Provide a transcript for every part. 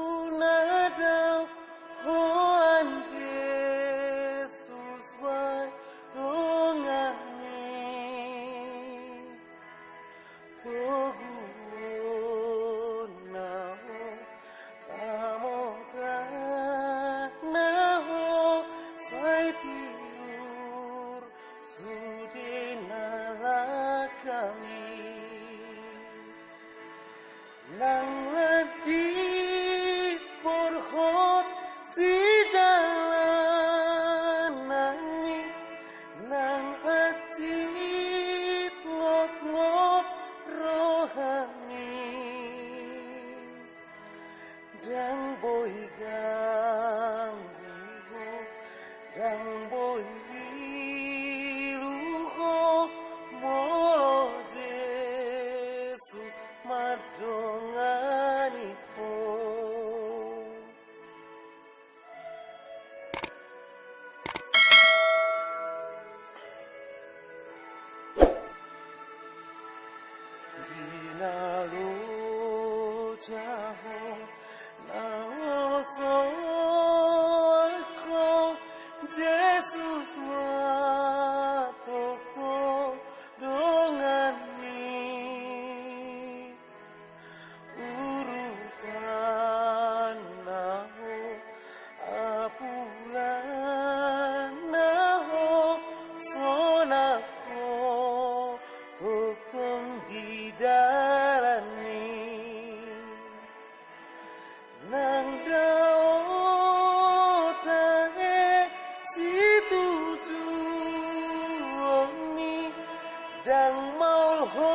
Tunadau Tuhan Yesus warungani Tugunaho Pamokranaho Saitiur Sudinalakami Nang ledih porhot sidalanani Nang atit ngop-ngop rohani Dang boy ganggu Dang boy liluho Molo Jesus madonganiko Dinalu jaho naoso ako Jesus matoko dongani urutan naho apulan naho sonako hukum dijalani nang daotae situjuoni dang maulho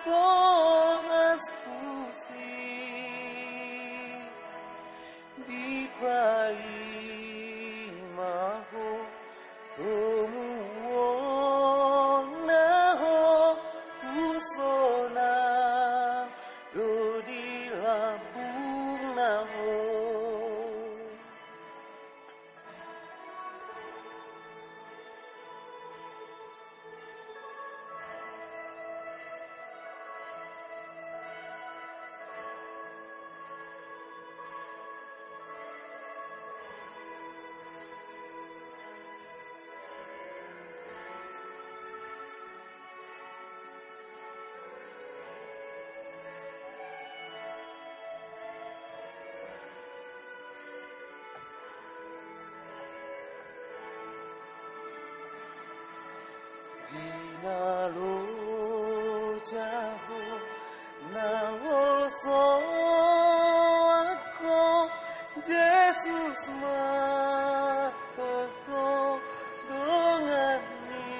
toas pusi dipai maho tumuonaho tusona dodilabunaho Dinalu jaho naoso ako Jesus matoko dongani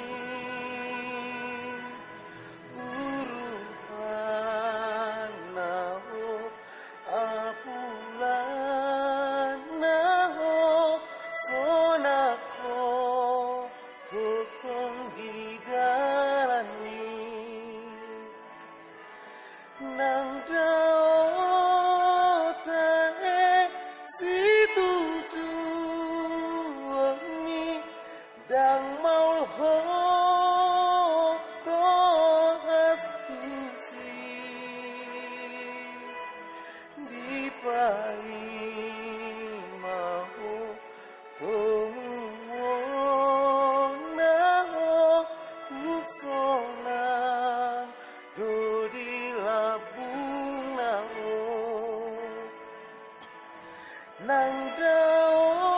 urutan naho apulan naho sonako hukum dijalani nang daotae situjuoni dang maulho toas pusi dipai maho tumuonaho tusona dodilabunaho nang daotae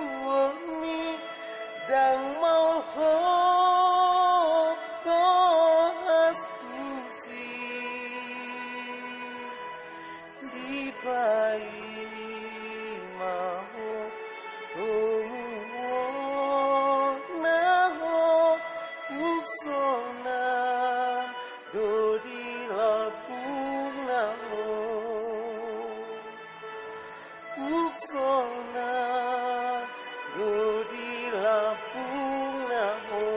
situjuoni dang maulho toas pusi dipai maho tumuonaho tusona dodilabunaho tusona dodilabunaho